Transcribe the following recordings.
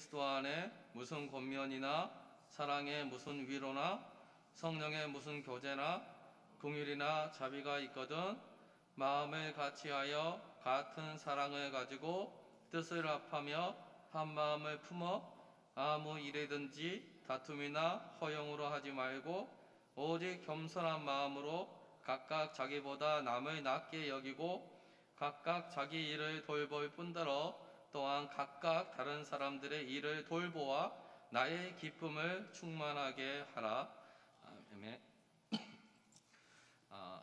그리스도 안에 무슨 권면이나 사랑의 무슨 위로나 성령의 무슨 교제나 긍휼이나 자비가 있거든 마음을 같이하여 같은 사랑을 가지고 뜻을 합하며 한 마음을 품어 아무 일이든지 다툼이나 허용으로 하지 말고 오직 겸손한 마음으로 각각 자기보다 남을 낮게 여기고 각각 자기 일을 돌볼 뿐더러 또한 각각 다른 사람들의 일을 돌보아 나의 기쁨을 충만하게 하라. 아멘.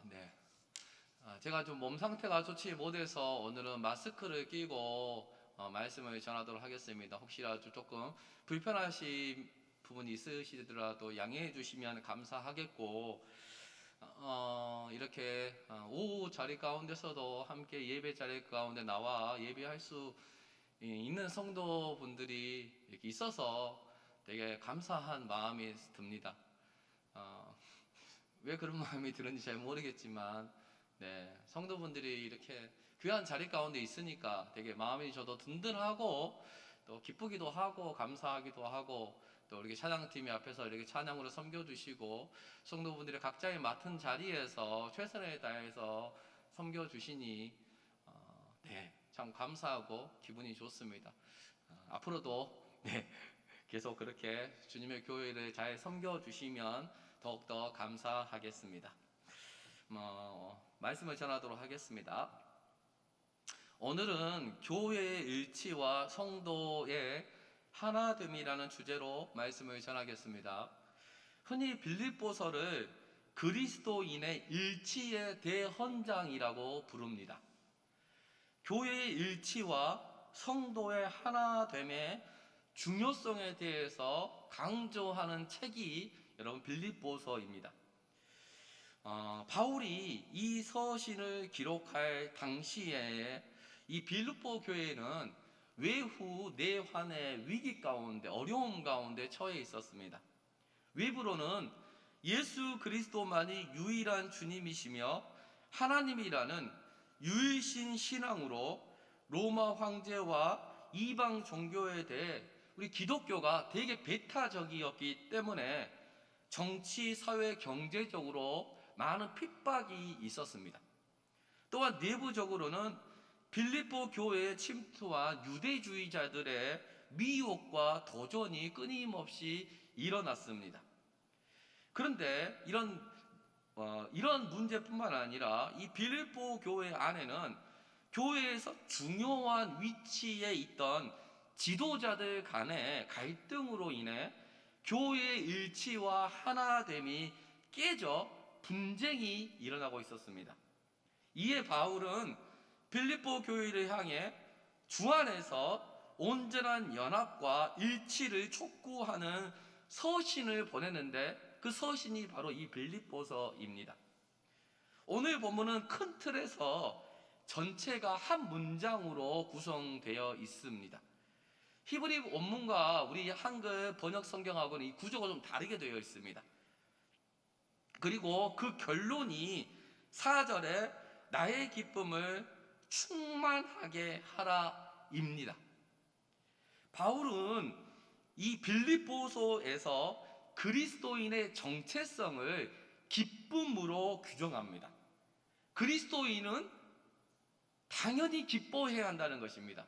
네. 제가 좀 몸 상태가 좋지 못해서 오늘은 마스크를 끼고 말씀을 전하도록 하겠습니다. 혹시라도 조금 불편하신 부분이 있으시더라도 양해해 주시면 감사하겠고, 이렇게 오후 자리 가운데서도 함께 예배 자리 가운데 나와 예배할 수 있는 성도분들이 이렇게 있어서 되게 감사한 마음이 듭니다. 왜 그런 마음이 드는지 잘 모르겠지만, 네, 성도분들이 이렇게 귀한 자리 가운데 있으니까 되게 마음이 저도 든든하고 또 기쁘기도 하고 감사하기도 하고, 또 이렇게 찬양팀이 앞에서 이렇게 찬양으로 섬겨주시고 성도분들이 각자의 맡은 자리에서 최선을 다해서 섬겨주시니 네, 참 감사하고 기분이 좋습니다. 앞으로도 네, 계속 그렇게 주님의 교회를 잘 섬겨주시면 더욱더 감사하겠습니다. 말씀을 전하도록 하겠습니다. 오늘은 교회의 일치와 성도의 하나됨이라는 주제로 말씀을 전하겠습니다. 흔히 빌립보서를 그리스도인의 일치의 대헌장이라고 부릅니다. 교회의 일치와 성도의 하나됨의 중요성에 대해서 강조하는 책이 여러분 빌립보서입니다. 바울이 이 서신을 기록할 당시에 이 빌립보 교회는 외후 내환의 위기 가운데 어려움 가운데 처해 있었습니다. 외부로는 예수 그리스도만이 유일한 주님이시며 하나님이라는 유일신 신앙으로 로마 황제와 이방 종교에 대해 우리 기독교가 되게 배타적이었기 때문에 정치, 사회, 경제적으로 많은 핍박이 있었습니다. 또한 내부적으로는 빌립보 교회에 침투한 유대주의자들의 미혹과 도전이 끊임없이 일어났습니다. 그런데 이런 문제뿐만 아니라 이 빌립보 교회 안에는 교회에서 중요한 위치에 있던 지도자들 간의 갈등으로 인해 교회의 일치와 하나됨이 깨져 분쟁이 일어나고 있었습니다. 이에 바울은 빌립보 교회를 향해 주 안에서 온전한 연합과 일치를 촉구하는 서신을 보냈는데 그 서신이 바로 이 빌립보서입니다. 오늘 본문은 큰 틀에서 전체가 한 문장으로 구성되어 있습니다. 히브리 원문과 우리 한글 번역 성경하고는 이 구조가 좀 다르게 되어 있습니다. 그리고 그 결론이 4절에 나의 기쁨을 충만하게 하라입니다. 바울은 이 빌립보서에서 그리스도인의 정체성을 기쁨으로 규정합니다. 그리스도인은 당연히 기뻐해야 한다는 것입니다.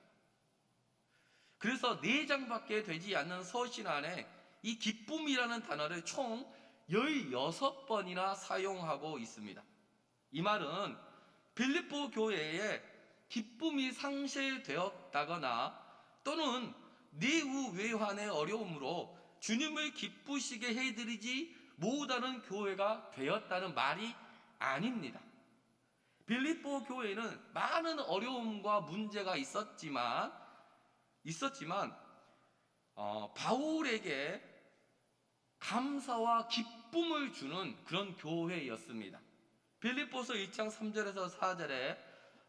그래서 4장밖에 되지 않는 서신 안에 이 기쁨이라는 단어를 총 16번이나 사용하고 있습니다. 이 말은 빌립보 교회에 기쁨이 상실되었다거나 또는 내후 외환의 어려움으로 주님을 기쁘시게 해드리지 못하는 교회가 되었다는 말이 아닙니다. 빌립보 교회는 많은 어려움과 문제가 있었지만 바울에게 감사와 기쁨을 주는 그런 교회였습니다. 빌립보서 1장 3절에서 4절에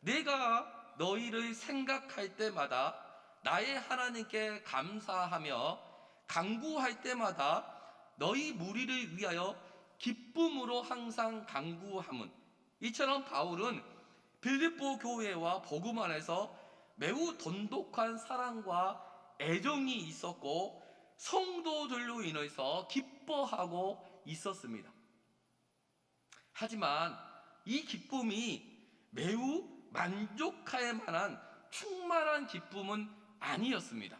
내가 너희를 생각할 때마다 나의 하나님께 감사하며 간구할 때마다 너희 무리를 위하여 기쁨으로 항상 간구함은, 이처럼 바울은 빌립보 교회와 복음 안에서 매우 돈독한 사랑과 애정이 있었고 성도들로 인해서 기뻐하고 있었습니다. 하지만 이 기쁨이 매우 만족할 만한 충만한 기쁨은 아니었습니다.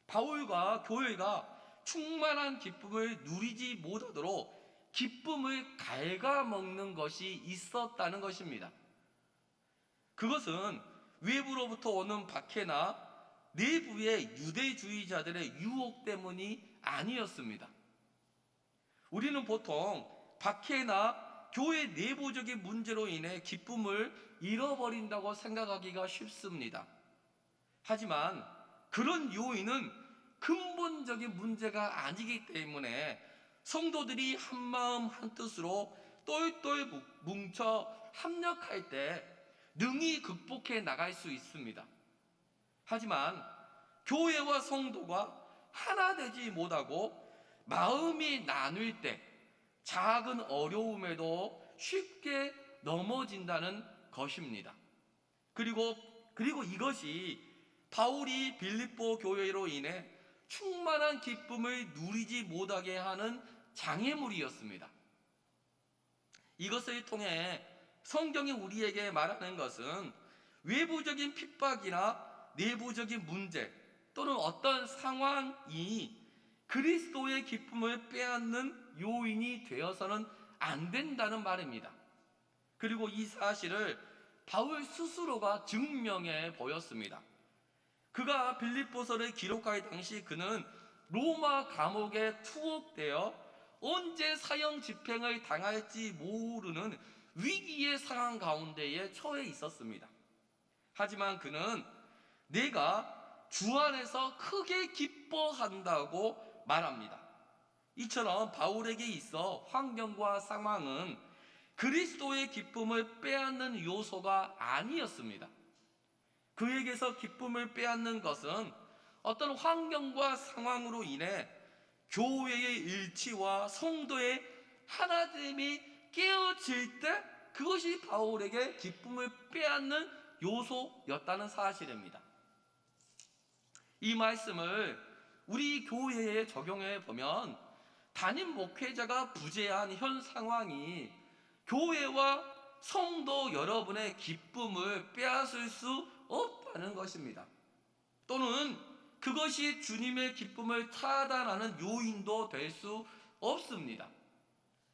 바울과 교회가 충만한 기쁨을 누리지 못하도록 기쁨을 갉아먹는 것이 있었다는 것입니다. 그것은 외부로부터 오는 박해나 내부의 유대주의자들의 유혹 때문이 아니었습니다. 우리는 보통 박해나 교회 내부적인 문제로 인해 기쁨을 잃어버린다고 생각하기가 쉽습니다. 하지만 그런 요인은 근본적인 문제가 아니기 때문에 성도들이 한마음 한뜻으로 똘똘 뭉쳐 합력할 때 능히 극복해 나갈 수 있습니다. 하지만 교회와 성도가 하나 되지 못하고 마음이 나눌 때 작은 어려움에도 쉽게 넘어진다는 것입니다. 그리고 이것이 바울이 빌립보 교회로 인해 충만한 기쁨을 누리지 못하게 하는 장애물이었습니다. 이것을 통해 성경이 우리에게 말하는 것은 외부적인 핍박이나 내부적인 문제 또는 어떤 상황이 그리스도의 기쁨을 빼앗는 요인이 되어서는 안 된다는 말입니다. 그리고 이 사실을 바울 스스로가 증명해 보였습니다. 그가 빌립보서를 기록할 당시 그는 로마 감옥에 투옥되어 언제 사형 집행을 당할지 모르는 위기의 상황 가운데에 처해 있었습니다. 하지만 그는 내가 주 안에서 크게 기뻐한다고 말합니다. 이처럼 바울에게 있어 환경과 상황은 그리스도의 기쁨을 빼앗는 요소가 아니었습니다. 그에게서 기쁨을 빼앗는 것은 어떤 환경과 상황으로 인해 교회의 일치와 성도의 하나됨이 깨어질 때 그것이 바울에게 기쁨을 빼앗는 요소였다는 사실입니다. 이 말씀을 우리 교회에 적용해 보면 담임 목회자가 부재한 현 상황이 교회와 성도 여러분의 기쁨을 빼앗을 수 없다는 것입니다. 또는 그것이 주님의 기쁨을 차단하는 요인도 될 수 없습니다.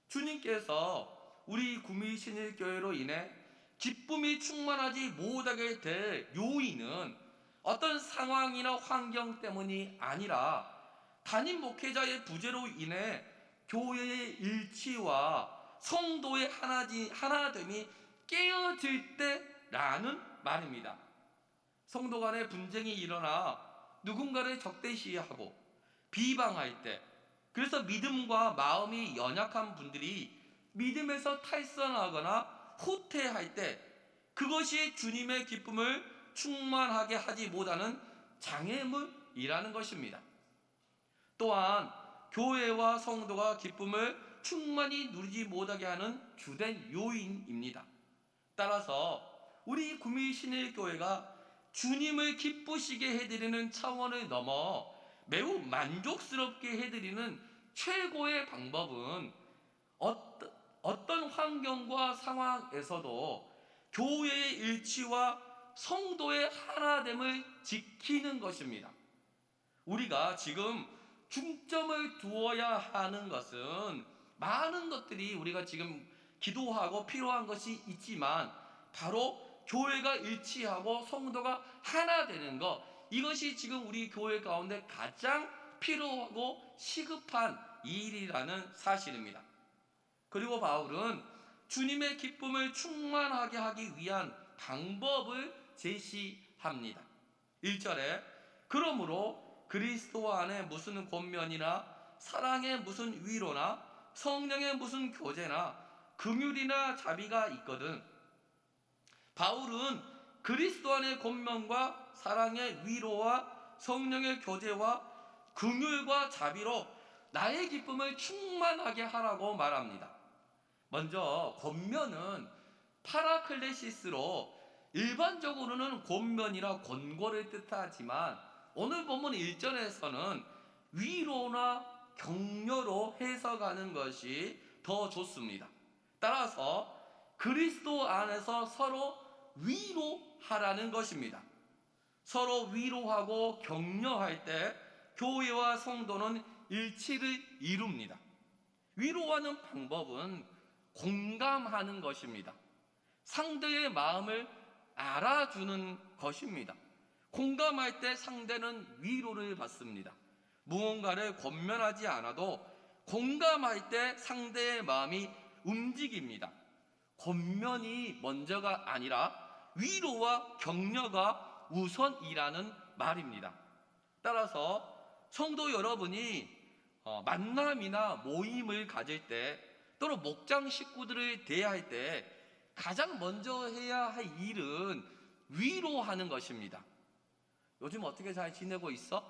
주님께서 우리 구미신일교회로 인해 기쁨이 충만하지 못하게 될 요인은 어떤 상황이나 환경 때문이 아니라 담임 목회자의 부재로 인해 교회의 일치와 성도의 하나됨이 깨어질 때라는 말입니다. 성도 간의 분쟁이 일어나 누군가를 적대시하고 비방할 때, 그래서 믿음과 마음이 연약한 분들이 믿음에서 탈선하거나 후퇴할 때 그것이 주님의 기쁨을 충만하게 하지 못하는 장애물이라는 것입니다. 또한 교회와 성도가 기쁨을 충만히 누리지 못하게 하는 주된 요인입니다. 따라서 우리 구미신일교회가 주님을 기쁘시게 해드리는 차원을 넘어 매우 만족스럽게 해드리는 최고의 방법은 어떤 환경과 상황에서도 교회의 일치와 성도의 하나됨을 지키는 것입니다. 우리가 지금 중점을 두어야 하는 것은 많은 것들이 우리가 지금 기도하고 필요한 것이 있지만 바로 교회가 일치하고 성도가 하나 되는 것, 이것이 지금 우리 교회 가운데 가장 필요하고 시급한 일이라는 사실입니다. 그리고 바울은 주님의 기쁨을 충만하게 하기 위한 방법을 제시합니다. 1절에 그러므로 그리스도 안에 무슨 권면이나 사랑의 무슨 위로나 성령의 무슨 교제나 긍휼이나 자비가 있거든. 바울은 그리스도 안의 권면과 사랑의 위로와 성령의 교제와 긍휼과 자비로 나의 기쁨을 충만하게 하라고 말합니다. 먼저 권면은 파라클레시스로 일반적으로는 권면이나 권고를 뜻하지만 오늘 본문 1절에서는 위로나 격려로 해석하는 것이 더 좋습니다. 따라서 그리스도 안에서 서로 위로하라는 것입니다. 서로 위로하고 격려할 때 교회와 성도는 일치를 이룹니다. 위로하는 방법은 공감하는 것입니다. 상대의 마음을 알아주는 것입니다. 공감할 때 상대는 위로를 받습니다. 무언가를 권면하지 않아도 공감할 때 상대의 마음이 움직입니다. 권면이 먼저가 아니라 위로와 격려가 우선이라는 말입니다. 따라서 성도 여러분이 만남이나 모임을 가질 때, 또는 목장 식구들을 대할 때 가장 먼저 해야 할 일은 위로하는 것입니다. 요즘 어떻게 잘 지내고 있어?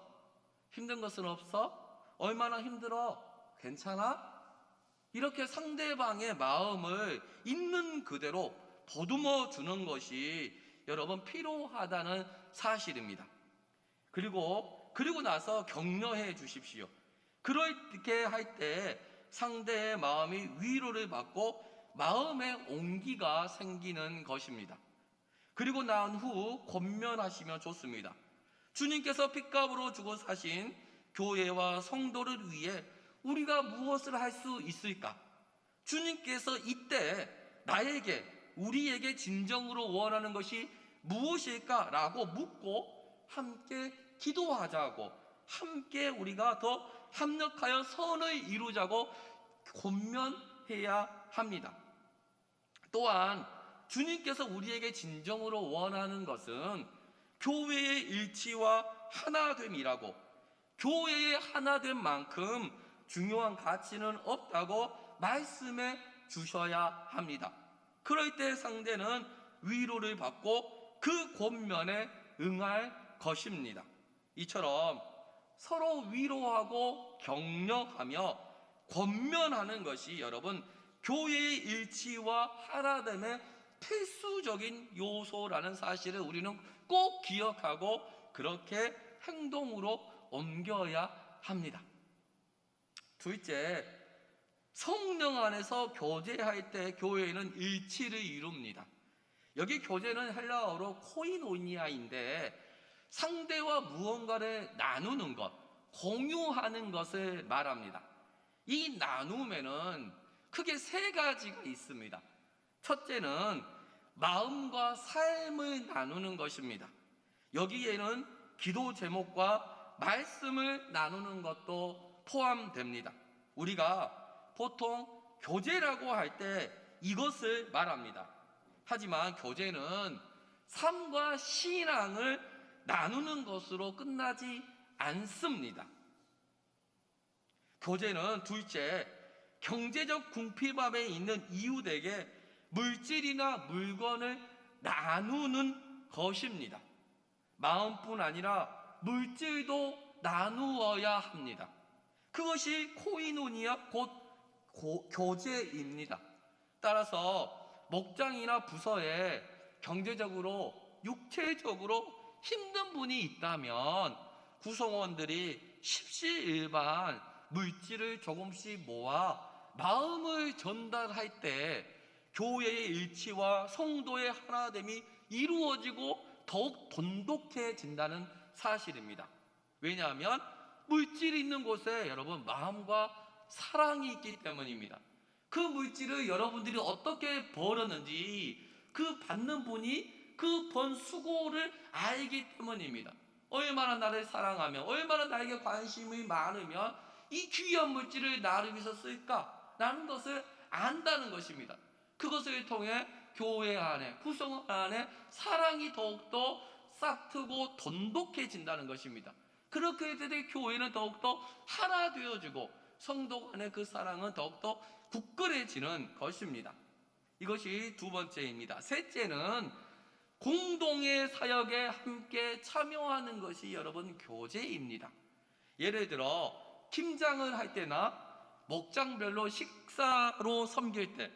힘든 것은 없어? 얼마나 힘들어? 괜찮아? 이렇게 상대방의 마음을 있는 그대로 보듬어 주는 것이 여러분 필요하다는 사실입니다. 그리고 나서 격려해 주십시오. 그렇게 할 때 상대의 마음이 위로를 받고 마음의 온기가 생기는 것입니다. 그리고 난 후 권면하시면 좋습니다. 주님께서 핏값으로 주고 사신 교회와 성도를 위해 우리가 무엇을 할 수 있을까? 주님께서 이때 나에게, 우리에게 진정으로 원하는 것이 무엇일까? 라고 묻고 함께 기도하자고, 함께 우리가 더 합력하여 선을 이루자고 권면해야 합니다. 또한 주님께서 우리에게 진정으로 원하는 것은 교회의 일치와 하나됨이라고, 교회의 하나됨 만큼 중요한 가치는 없다고 말씀해 주셔야 합니다. 그럴 때 상대는 위로를 받고 그 권면에 응할 것입니다. 이처럼 서로 위로하고 격려하며 권면하는 것이 여러분 교회의 일치와 하나됨의 필수적인 요소라는 사실을 우리는 꼭 기억하고 그렇게 행동으로 옮겨야 합니다. 둘째, 성령 안에서 교제할 때 교회는 일치를 이룹니다. 여기 교제는 헬라어로 코이노니아인데 상대와 무언가를 나누는 것, 공유하는 것을 말합니다. 이 나눔에는 크게 세 가지가 있습니다. 첫째는 마음과 삶을 나누는 것입니다. 여기에는 기도 제목과 말씀을 나누는 것도 포함됩니다. 우리가 보통 교제라고 할 때 이것을 말합니다. 하지만 교제는 삶과 신앙을 나누는 것으로 끝나지 않습니다. 교제는 둘째, 경제적 궁핍함에 있는 이웃에게 물질이나 물건을 나누는 것입니다. 마음뿐 아니라 물질도 나누어야 합니다. 그것이 코이노니아, 곧 교제입니다. 따라서 목장이나 부서에 경제적으로, 육체적으로 힘든 분이 있다면 구성원들이 십시일반 물질을 조금씩 모아 마음을 전달할 때 교회의 일치와 성도의 하나됨이 이루어지고 더욱 돈독해진다는 사실입니다. 왜냐하면 물질이 있는 곳에 여러분 마음과 사랑이 있기 때문입니다. 그 물질을 여러분들이 어떻게 벌었는지 그 받는 분이 그 번 수고를 알기 때문입니다. 얼마나 나를 사랑하며 얼마나 나에게 관심이 많으면 이 귀한 물질을 나를 위해서 쓸까? 라는 것을 안다는 것입니다. 그것을 통해 교회 안에, 구성 안에 사랑이 더욱더 싹트고 돈독해진다는 것입니다. 그렇게 될 때 교회는 더욱더 하나 되어지고 성도 간의 그 사랑은 더욱더 굳건해지는 것입니다. 이것이 두 번째입니다. 셋째는 공동의 사역에 함께 참여하는 것이 여러분 교제입니다. 예를 들어 김장을 할 때나 목장별로 식사로 섬길 때,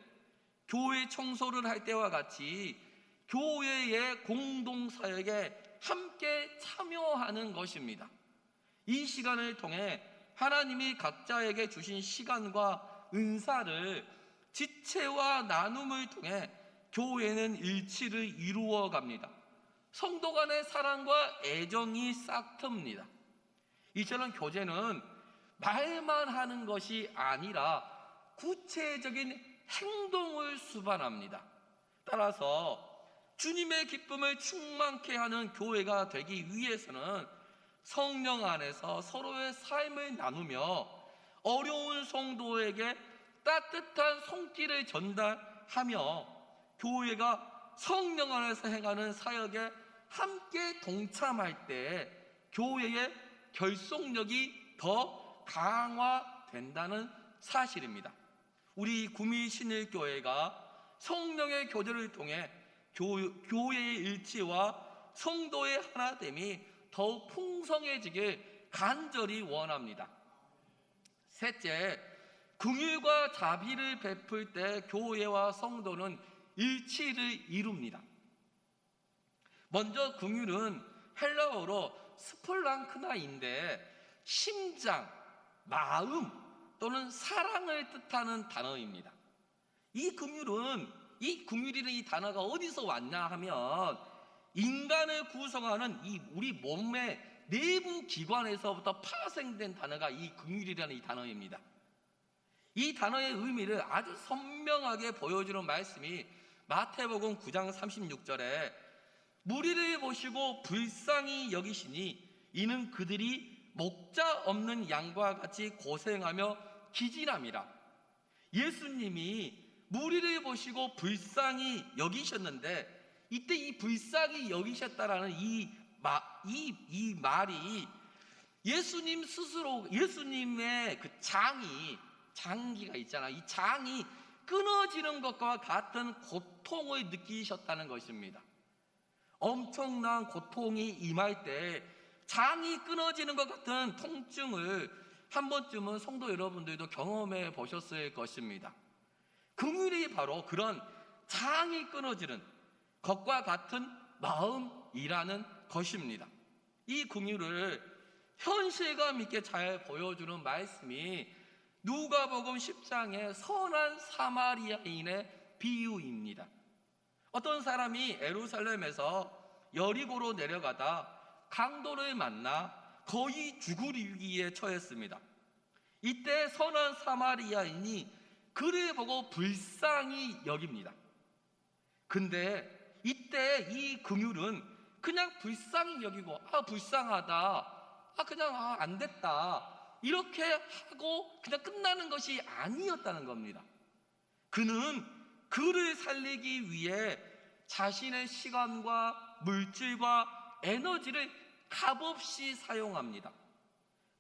교회 청소를 할 때와 같이 교회의 공동 사역에 함께 참여하는 것입니다. 이 시간을 통해 하나님이 각자에게 주신 시간과 은사를 지체와 나눔을 통해 교회는 일치를 이루어 갑니다. 성도 간의 사랑과 애정이 싹틉니다. 이처럼 교제는 말만 하는 것이 아니라 구체적인 행동을 수반합니다. 따라서 주님의 기쁨을 충만케 하는 교회가 되기 위해서는 성령 안에서 서로의 삶을 나누며 어려운 성도에게 따뜻한 손길을 전달하며 교회가 성령 안에서 행하는 사역에 함께 동참할 때 교회의 결속력이 더 강화된다는 사실입니다. 우리 구미신일교회가 성령의 교제를 통해 교회의 일치와 성도의 하나됨이 더욱 풍성해지길 간절히 원합니다. 셋째, 긍휼과 자비를 베풀 때 교회와 성도는 일치를 이룹니다. 먼저 긍휼은 헬라어로 스폴랑크나인데 심장, 마음 또는 사랑을 뜻하는 단어입니다. 이 긍휼이라는 이 단어가 어디서 왔냐 하면 인간을 구성하는 이 우리 몸의 내부 기관에서부터 파생된 단어가 이 긍휼이라는 이 단어입니다. 이 단어의 의미를 아주 선명하게 보여주는 말씀이 마태복음 9장 36절에 무리를 보시고 불쌍히 여기시니 이는 그들이 목자 없는 양과 같이 고생하며 기진함이라. 예수님이 무리를 보시고 불쌍히 여기셨는데 이때 이 불쌍히 여기셨다라는 이 말이 예수님 스스로 예수님의 그 장기가 있잖아요. 이 장이 끊어지는 것과 같은 고통을 느끼셨다는 것입니다. 엄청난 고통이 임할 때 장이 끊어지는 것 같은 통증을 한 번쯤은 성도 여러분들도 경험해 보셨을 것입니다. 긍휼이 바로 그런 장이 끊어지는 것과 같은 마음이라는 것입니다. 이 긍휼을 현실감 있게 잘 보여주는 말씀이 누가복음 10장의 선한 사마리아인의 비유입니다. 어떤 사람이 예루살렘에서 여리고로 내려가다 강도를 만나 거의 죽을 위기에 처했습니다. 이때 선한 사마리아인이 그를 보고 불쌍히 여깁니다. 근데 이때 이 긍휼은 그냥 불쌍히 여기고 불쌍하다, 그냥 안 됐다 이렇게 하고 그냥 끝나는 것이 아니었다는 겁니다. 그는 그를 살리기 위해 자신의 시간과 물질과 에너지를 값없이 사용합니다.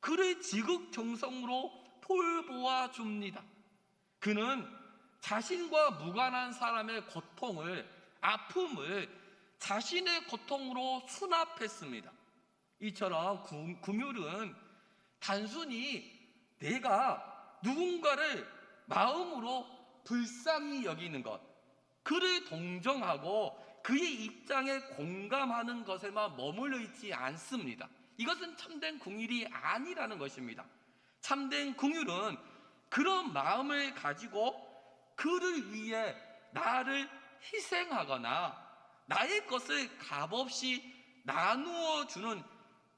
그를 지극정성으로 돌보아 줍니다. 그는 자신과 무관한 사람의 고통을, 아픔을 자신의 고통으로 수납했습니다. 이처럼 긍휼은 단순히 내가 누군가를 마음으로 불쌍히 여기는 것, 그를 동정하고 그의 입장에 공감하는 것에만 머물러 있지 않습니다. 이것은 참된 긍휼이 아니라는 것입니다. 참된 긍휼은 그런 마음을 가지고 그를 위해 나를 희생하거나 나의 것을 값없이 나누어 주는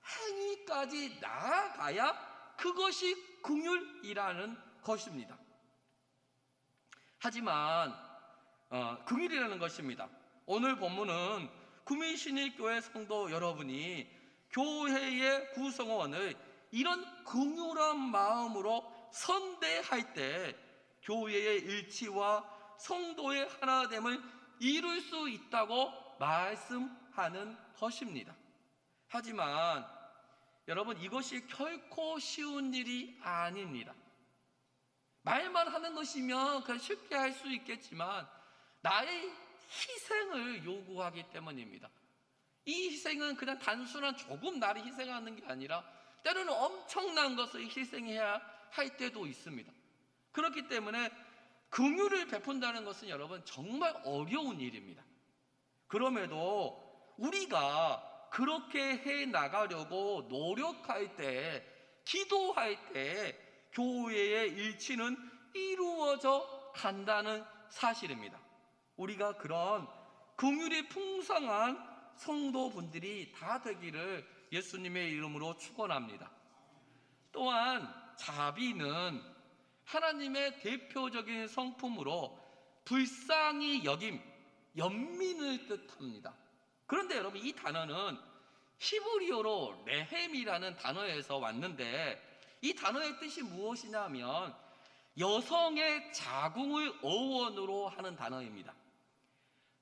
행위까지 나아가야 그것이 긍휼이라는 것입니다. 하지만 긍휼이라는 것입니다. 오늘 본문은 구미신일교회 성도 여러분이 교회의 구성원을 이런 긍휼한 마음으로 선대할 때 교회의 일치와 성도의 하나됨을 이룰 수 있다고 말씀하는 것입니다. 하지만 여러분, 이것이 결코 쉬운 일이 아닙니다. 말만 하는 것이면 그냥 쉽게 할 수 있겠지만 나의 희생을 요구하기 때문입니다. 이 희생은 그냥 단순한 조금 나를 희생하는 게 아니라 때로는 엄청난 것을 희생해야 할 때도 있습니다. 그렇기 때문에 긍휼을 베푼다는 것은 여러분 정말 어려운 일입니다. 그럼에도 우리가 그렇게 해 나가려고 노력할 때, 기도할 때 교회의 일치는 이루어져 간다는 사실입니다. 우리가 그런 긍휼이 풍성한 성도분들이 다 되기를 예수님의 이름으로 축원합니다. 또한 자비는 하나님의 대표적인 성품으로 불쌍히 여김, 연민을 뜻합니다. 그런데 여러분, 이 단어는 히브리어로 레헴이라는 단어에서 왔는데, 이 단어의 뜻이 무엇이냐면 여성의 자궁을 어원으로 하는 단어입니다.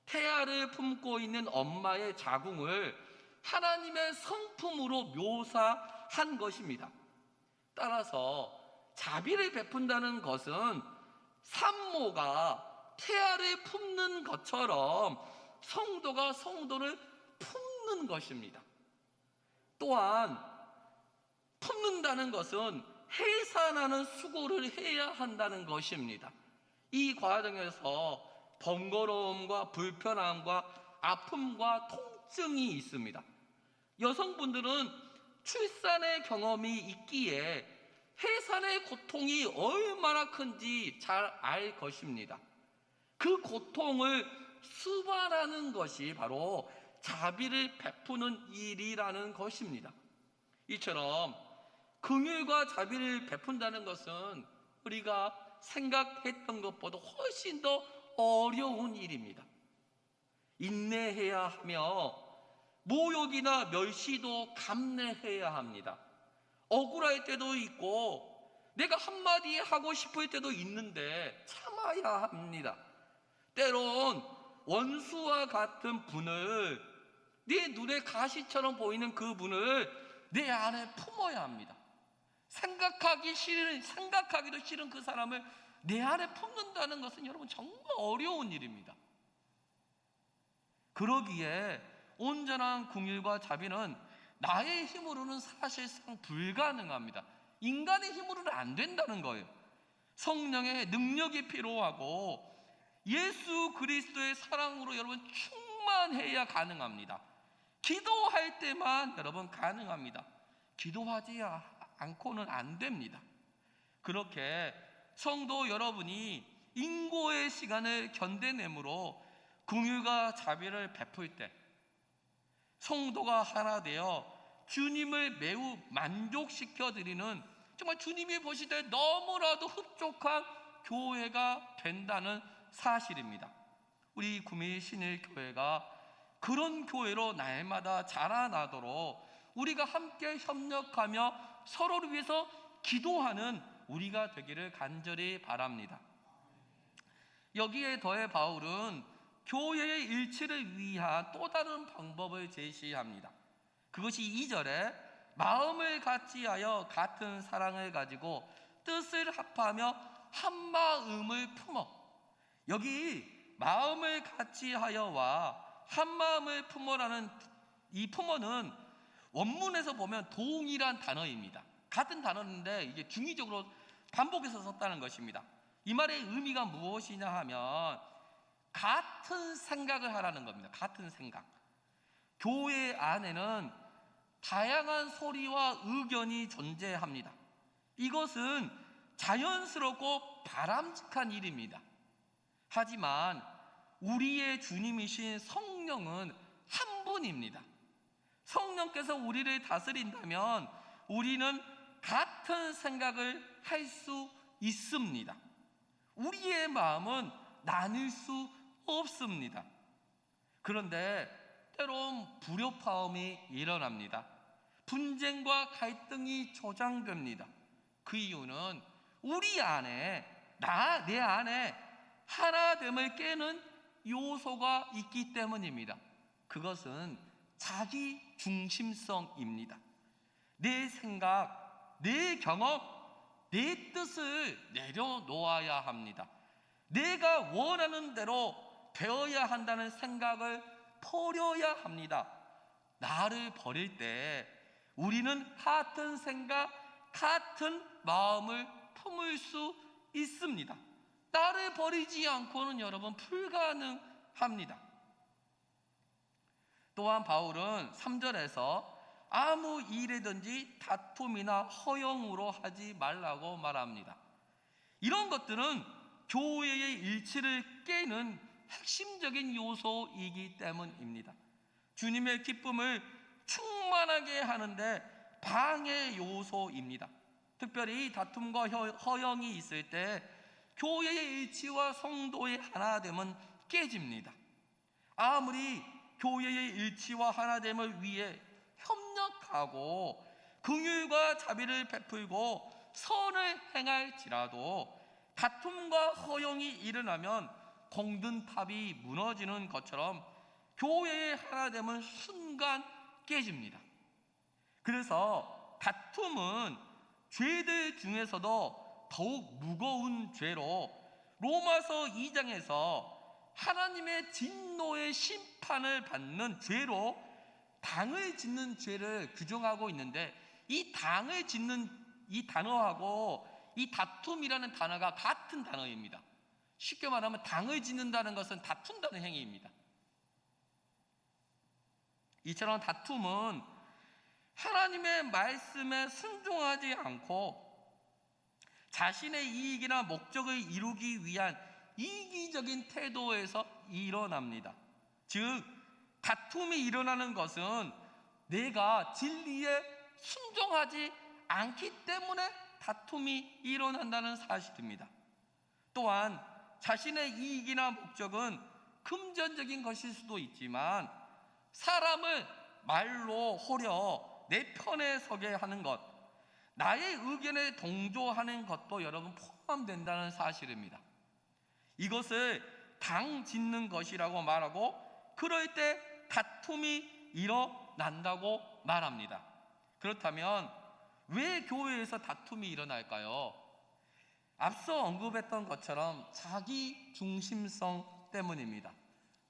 태아를 품고 있는 엄마의 자궁을 하나님의 성품으로 묘사한 것입니다. 따라서 자비를 베푼다는 것은 산모가 태아를 품는 것처럼 성도가 성도를 품는 것입니다. 또한 품는다는 것은 해산하는 수고를 해야 한다는 것입니다. 이 과정에서 번거로움과 불편함과 아픔과 통증이 있습니다. 여성분들은 출산의 경험이 있기에 해산의 고통이 얼마나 큰지 잘 알 것입니다. 그 고통을 수반하는 것이 바로 자비를 베푸는 일이라는 것입니다. 이처럼 긍휼과 자비를 베푼다는 것은 우리가 생각했던 것보다 훨씬 더 어려운 일입니다. 인내해야 하며 모욕이나 멸시도 감내해야 합니다. 억울할 때도 있고 내가 한마디 하고 싶을 때도 있는데 참아야 합니다. 때론 원수와 같은 분을, 내 눈에 가시처럼 보이는 그 분을 내 안에 품어야 합니다. 생각하기도 싫은 그 사람을 내 안에 품는다는 것은 여러분 정말 어려운 일입니다. 그러기에 온전한 긍휼과 자비는 나의 힘으로는 사실상 불가능합니다. 인간의 힘으로는 안 된다는 거예요. 성령의 능력이 필요하고 예수 그리스도의 사랑으로 여러분 충만해야 가능합니다. 기도할 때만 여러분 가능합니다. 기도하지 않고는 안 됩니다. 그렇게 성도 여러분이 인고의 시간을 견뎌내므로 긍휼과 자비를 베풀 때 성도가 하나 되어 주님을 매우 만족시켜 드리는, 정말 주님이 보실 때 너무나도 흡족한 교회가 된다는 사실입니다. 우리 구미 신일교회가 그런 교회로 날마다 자라나도록 우리가 함께 협력하며 서로를 위해서 기도하는 우리가 되기를 간절히 바랍니다. 여기에 더해 바울은 교회의 일치를 위한 또 다른 방법을 제시합니다. 그것이 2절에 마음을 같이하여 같은 사랑을 가지고 뜻을 합하며 한 마음을 품어. 여기 마음을 같이하여와 한 마음을 품어라는 이 품어는 원문에서 보면 동일한 단어입니다. 같은 단어인데 이게 중의적으로 반복해서 썼다는 것입니다. 이 말의 의미가 무엇이냐 하면 같은 생각을 하라는 겁니다. 같은 생각. 교회 안에는 다양한 소리와 의견이 존재합니다. 이것은 자연스럽고 바람직한 일입니다. 하지만 우리의 주님이신 성령은 한 분입니다. 성령께서 우리를 다스린다면 우리는 같은 생각을 할 수 있습니다. 우리의 마음은 나눌 수 없습니다. 그런데 때론 불협화음이 일어납니다. 분쟁과 갈등이 조장됩니다. 그 이유는 우리 안에, 내 안에 하나됨을 깨는 요소가 있기 때문입니다. 그것은 자기 중심성입니다. 내 생각, 내 경험, 내 뜻을 내려놓아야 합니다. 내가 원하는 대로 되어야 한다는 생각을 버려야 합니다. 나를 버릴 때 우리는 같은 생각, 같은 마음을 품을 수 있습니다. 나를 버리지 않고는 여러분 불가능합니다. 또한 바울은 3절에서 아무 일이든지 다툼이나 허영으로 하지 말라고 말합니다. 이런 것들은 교회의 일치를 깨는 핵심적인 요소이기 때문입니다. 주님의 기쁨을 충만하게 하는데 방해 요소입니다. 특별히 다툼과 허영이 있을 때 교회의 일치와 성도의 하나됨은 깨집니다. 아무리 교회의 일치와 하나됨을 위해 협력하고 긍휼과 자비를 베풀고 선을 행할지라도 다툼과 허영이 일어나면 공든탑이 무너지는 것처럼 교회의 하나됨은 순간 깨집니다. 그래서 다툼은 죄들 중에서도 더욱 무거운 죄로 로마서 2장에서 하나님의 진노의 심판을 받는 죄로 당을 짓는 죄를 규정하고 있는데, 이 당을 짓는 이 단어하고 이 다툼이라는 단어가 같은 단어입니다. 쉽게 말하면 당을 짓는다는 것은 다툰다는 행위입니다. 이처럼 다툼은 하나님의 말씀에 순종하지 않고 자신의 이익이나 목적을 이루기 위한 이기적인 태도에서 일어납니다. 즉, 다툼이 일어나는 것은 내가 진리에 순종하지 않기 때문에 다툼이 일어난다는 사실입니다. 또한 자신의 이익이나 목적은 금전적인 것일 수도 있지만 사람을 말로 호려 내 편에 서게 하는 것, 나의 의견에 동조하는 것도 여러분 포함된다는 사실입니다. 이것을 당 짓는 것이라고 말하고, 그럴 때 다툼이 일어난다고 말합니다. 그렇다면 왜 교회에서 다툼이 일어날까요? 앞서 언급했던 것처럼 자기 중심성 때문입니다.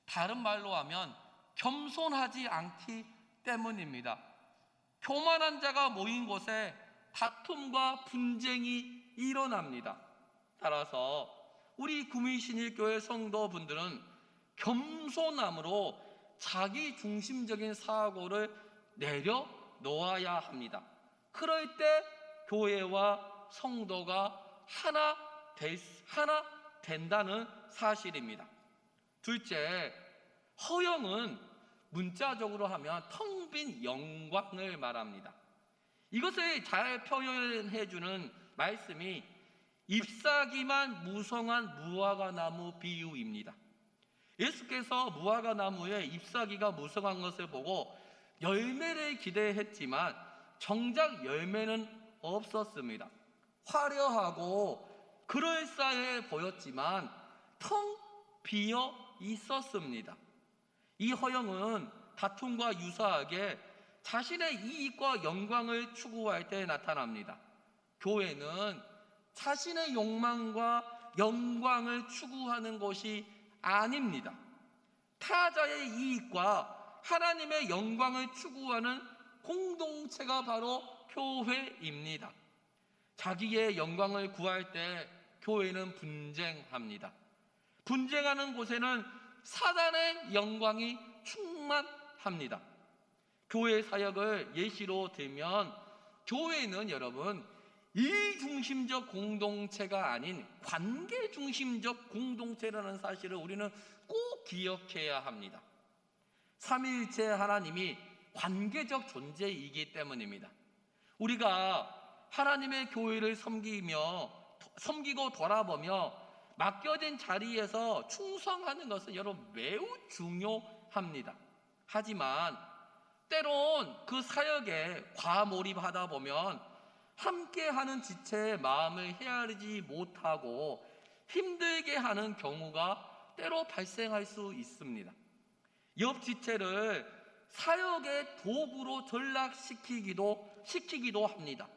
다른 말로 하면 겸손하지 않기 때문입니다. 교만한 자가 모인 곳에 다툼과 분쟁이 일어납니다. 따라서 우리 구민신일교회 성도분들은 겸손함으로 자기 중심적인 사고를 내려놓아야 합니다. 그럴 때 교회와 성도가 하나 된다는 사실입니다. 둘째, 허영은 문자적으로 하면 텅 빈 영광을 말합니다. 이것을 잘 표현해주는 말씀이 잎사귀만 무성한 무화과나무 비유입니다. 예수께서 무화과나무에 잎사귀가 무성한 것을 보고 열매를 기대했지만 정작 열매는 없었습니다. 화려하고 그럴싸해 보였지만 텅 비어 있었습니다. 이 허영은 다툼과 유사하게 자신의 이익과 영광을 추구할 때 나타납니다. 교회는 자신의 욕망과 영광을 추구하는 것이 아닙니다. 타자의 이익과 하나님의 영광을 추구하는 공동체가 바로 교회입니다. 자기의 영광을 구할 때 교회는 분쟁합니다. 분쟁하는 곳에는 사단의 영광이 충만합니다. 교회 사역을 예시로 들면, 교회는 여러분 이중심적 공동체가 아닌 관계중심적 공동체라는 사실을 우리는 꼭 기억해야 합니다. 삼위일체 하나님이 관계적 존재이기 때문입니다. 우리가 하나님의 교회를 섬기고 돌아보며 맡겨진 자리에서 충성하는 것은 여러분 매우 중요합니다. 하지만 때론 그 사역에 과몰입하다 보면 함께하는 지체의 마음을 헤아리지 못하고 힘들게 하는 경우가 때로 발생할 수 있습니다. 옆 지체를 사역의 도구로 전락시키기도 합니다.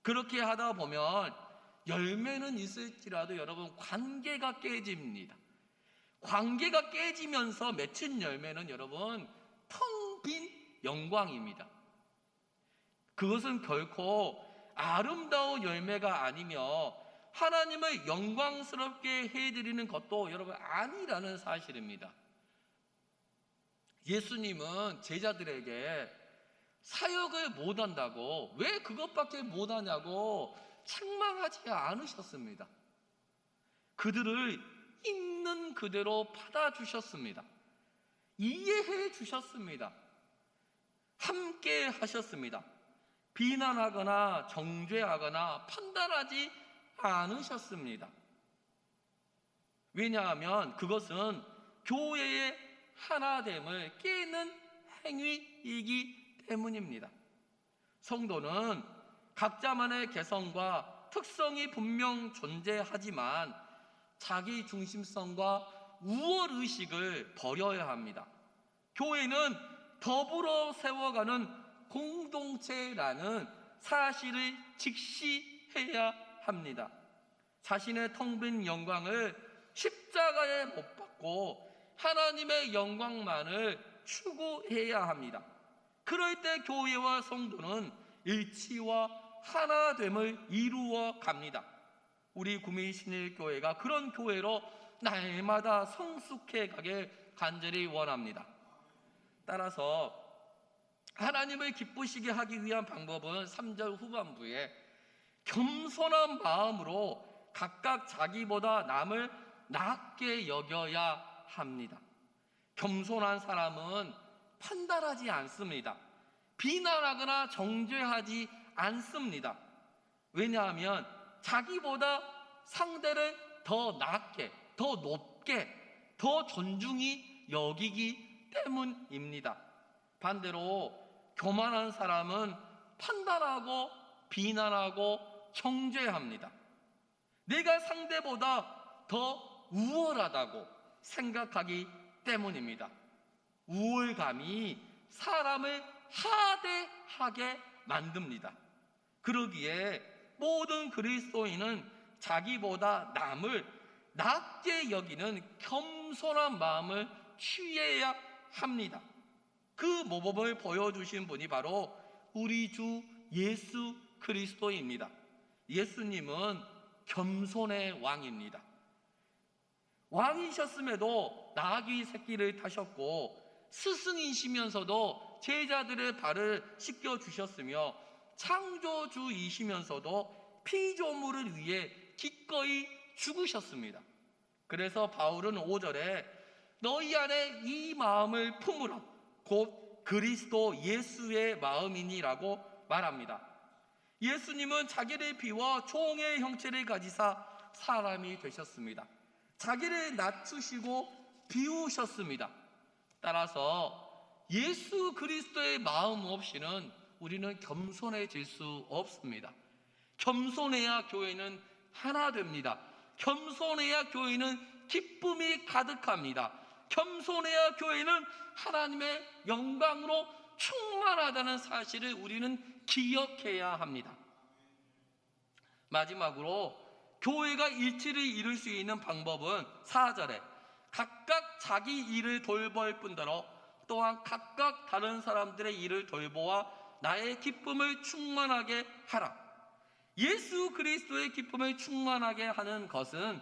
그렇게 하다 보면 열매는 있을지라도 여러분 관계가 깨집니다. 관계가 깨지면서 맺힌 열매는 여러분 텅 빈 영광입니다. 그것은 결코 아름다운 열매가 아니며 하나님을 영광스럽게 해드리는 것도 여러분 아니라는 사실입니다. 예수님은 제자들에게 사역을 못한다고, 왜 그것밖에 못하냐고 책망하지 않으셨습니다. 그들을 있는 그대로 받아주셨습니다. 이해해 주셨습니다. 함께 하셨습니다. 비난하거나 정죄하거나 판단하지 않으셨습니다. 왜냐하면 그것은 교회의 하나됨을 깨는 행위이기 때문입니다. 성도는 각자만의 개성과 특성이 분명 존재하지만 자기 중심성과 우월의식을 버려야 합니다. 교회는 더불어 세워가는 공동체라는 사실을 직시해야 합니다. 자신의 텅 빈 영광을 십자가에 못 박고 하나님의 영광만을 추구해야 합니다. 그럴 때 교회와 성도는 일치와 하나됨을 이루어 갑니다. 우리 구미신일교회가 그런 교회로 날마다 성숙해 가길 간절히 원합니다. 따라서 하나님을 기쁘시게 하기 위한 방법은 3절 후반부에 겸손한 마음으로 각각 자기보다 남을 낮게 여겨야 합니다. 겸손한 사람은 판단하지 않습니다. 비난하거나 정죄하지 않습니다. 왜냐하면 자기보다 상대를 더 낮게, 더 높게, 더 존중히 여기기 때문입니다. 반대로 교만한 사람은 판단하고 비난하고 정죄합니다. 내가 상대보다 더 우월하다고 생각하기 때문입니다. 우월감이 사람을 하대하게 만듭니다. 그러기에 모든 그리스도인은 자기보다 남을 낮게 여기는 겸손한 마음을 취해야 합니다. 그 모범을 보여주신 분이 바로 우리 주 예수 그리스도입니다. 예수님은 겸손의 왕입니다. 왕이셨음에도 나귀 새끼를 타셨고 스승이시면서도 제자들의 발을 씻겨주셨으며 창조주이시면서도 피조물을 위해 기꺼이 죽으셨습니다. 그래서 바울은 5절에 너희 안에 이 마음을 품으라 곧 그리스도 예수의 마음이니라고 말합니다. 예수님은 자기를 비워 종의 형체를 가지사 사람이 되셨습니다. 자기를 낮추시고 비우셨습니다. 따라서 예수 그리스도의 마음 없이는 우리는 겸손해질 수 없습니다. 겸손해야 교회는 하나 됩니다. 겸손해야 교회는 기쁨이 가득합니다. 겸손해야 교회는 하나님의 영광으로 충만하다는 사실을 우리는 기억해야 합니다. 마지막으로 교회가 일치를 이룰 수 있는 방법은 4절에 각각 자기 일을 돌볼 뿐더러 또한 각각 다른 사람들의 일을 돌보아 나의 기쁨을 충만하게 하라. 예수 그리스도의 기쁨을 충만하게 하는 것은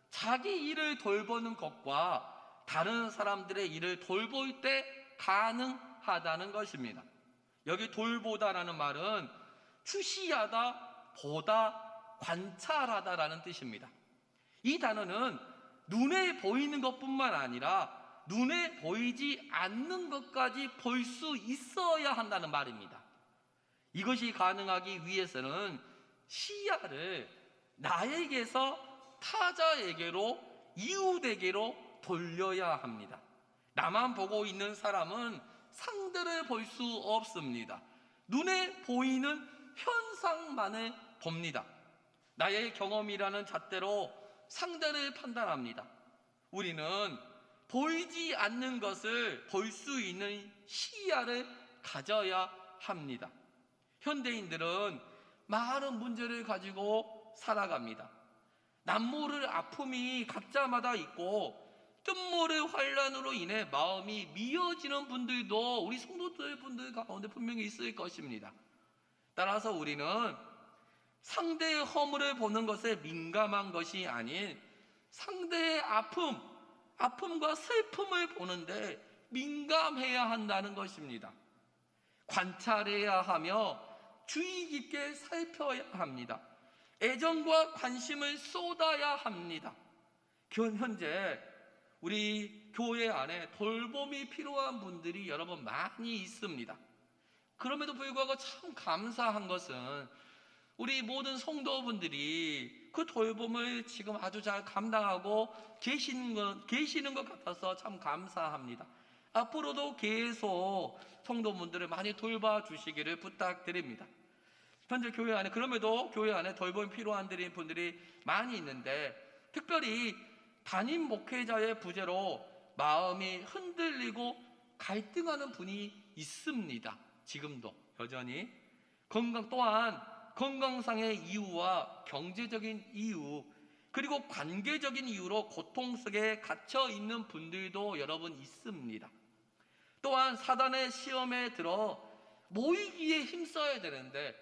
자기 일을 돌보는 것과 다른 사람들의 일을 돌볼 때 가능하다는 것입니다. 여기 돌보다라는 말은 추시하다, 보다, 관찰하다라는 뜻입니다. 이 단어는 눈에 보이는 것뿐만 아니라 눈에 보이지 않는 것까지 볼 수 있어야 한다는 말입니다. 이것이 가능하기 위해서는 시야를 나에게서 타자에게로, 이웃에게로 돌려야 합니다. 나만 보고 있는 사람은 상대를 볼 수 없습니다. 눈에 보이는 현상만을 봅니다. 나의 경험이라는 잣대로 상대를 판단합니다. 우리는 보이지 않는 것을 볼 수 있는 시야를 가져야 합니다. 현대인들은 많은 문제를 가지고 살아갑니다. 남모를 아픔이 각자마다 있고 뜻모를 환난으로 인해 마음이 미어지는 분들도 우리 성도들 분들 가운데 분명히 있을 것입니다. 따라서 우리는 상대의 허물을 보는 것에 민감한 것이 아닌 상대의 아픔과 슬픔을 보는데 민감해야 한다는 것입니다. 관찰해야 하며 주의 깊게 살펴야 합니다. 애정과 관심을 쏟아야 합니다. 현재 우리 교회 안에 돌봄이 필요한 분들이 여러분 많이 있습니다. 그럼에도 불구하고 참 감사한 것은 우리 모든 성도분들이 그 돌봄을 지금 아주 잘 감당하고 계시는 것 같아서 참 감사합니다. 앞으로도 계속 성도분들을 많이 돌봐주시기를 부탁드립니다. 현재 교회 안에, 그럼에도 교회 안에 돌봄이 필요한 분들이 많이 있는데, 특별히 담임 목회자의 부재로 마음이 흔들리고 갈등하는 분이 있습니다. 지금도 여전히 또한 건강상의 이유와 경제적인 이유, 그리고 관계적인 이유로 고통 속에 갇혀 있는 분들도 여러분 있습니다. 또한 사단의 시험에 들어 모이기에 힘써야 되는데,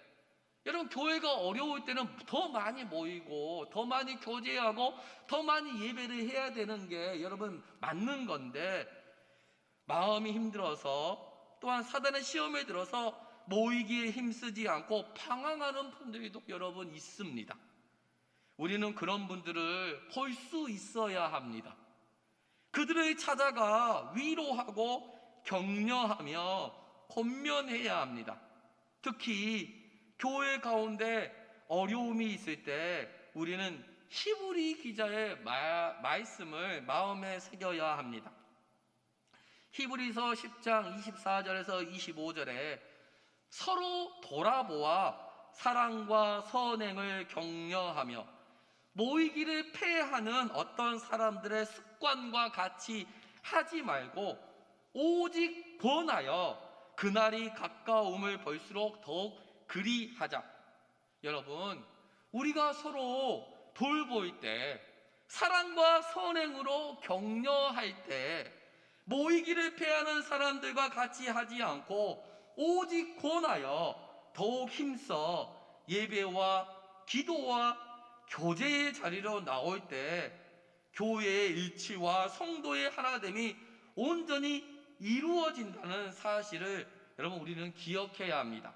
여러분 교회가 어려울 때는 더 많이 모이고 더 많이 교제하고 더 많이 예배를 해야 되는 게 여러분 맞는 건데, 마음이 힘들어서 또한 사단의 시험에 들어서 모이기에 힘쓰지 않고 방황하는 분들도 여러분 있습니다. 우리는 그런 분들을 볼 수 있어야 합니다. 그들을 찾아가 위로하고 격려하며 권면해야 합니다. 특히 교회 가운데 어려움이 있을 때 우리는 히브리 기자의 말씀을 마음에 새겨야 합니다. 히브리서 10장 24절에서 25절에 서로 돌아보아 사랑과 선행을 격려하며 모이기를 폐하는 어떤 사람들의 습관과 같이 하지 말고 오직 권하여 그날이 가까움을 볼수록 더욱 그리하자. 여러분, 우리가 서로 돌볼 때, 사랑과 선행으로 격려할 때 모이기를 피하는 사람들과 같이 하지 않고 오직 권하여 더욱 힘써 예배와 기도와 교제의 자리로 나올 때 교회의 일치와 성도의 하나됨이 온전히 이루어진다는 사실을 여러분 우리는 기억해야 합니다.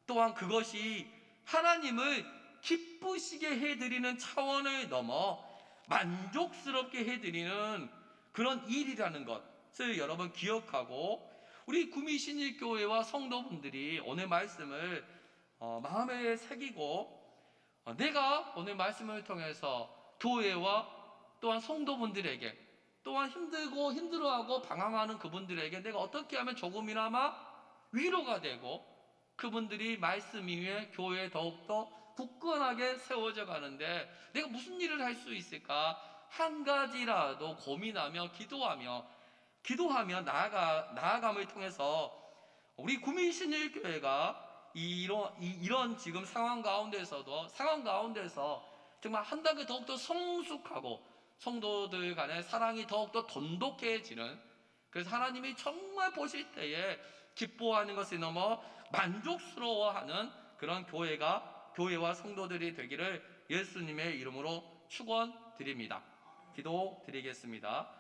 또한 그것이 하나님을 기쁘시게 해드리는 차원을 넘어 만족스럽게 해드리는 그런 일이라는 것을 여러분 기억하고, 우리 구미신일교회와 성도분들이 오늘 말씀을 마음에 새기고, 내가 오늘 말씀을 통해서 교회와 또한 성도분들에게, 또한 힘들고 힘들어하고 방황하는 그분들에게 내가 어떻게 하면 조금이나마 위로가 되고 그분들이 말씀 위에 교회에 더욱더 굳건하게 세워져 가는데 내가 무슨 일을 할 수 있을까? 한 가지라도 고민하며 기도하며 나아감을 통해서 우리 구민신일교회가 이런 지금 상황 가운데서 정말 한 단계 더욱더 성숙하고 성도들 간의 사랑이 더욱더 돈독해지는, 그래서 하나님이 정말 보실 때에 기뻐하는 것을 넘어 만족스러워하는 그런 교회와 성도들이 되기를 예수님의 이름으로 축원드립니다. 기도드리겠습니다.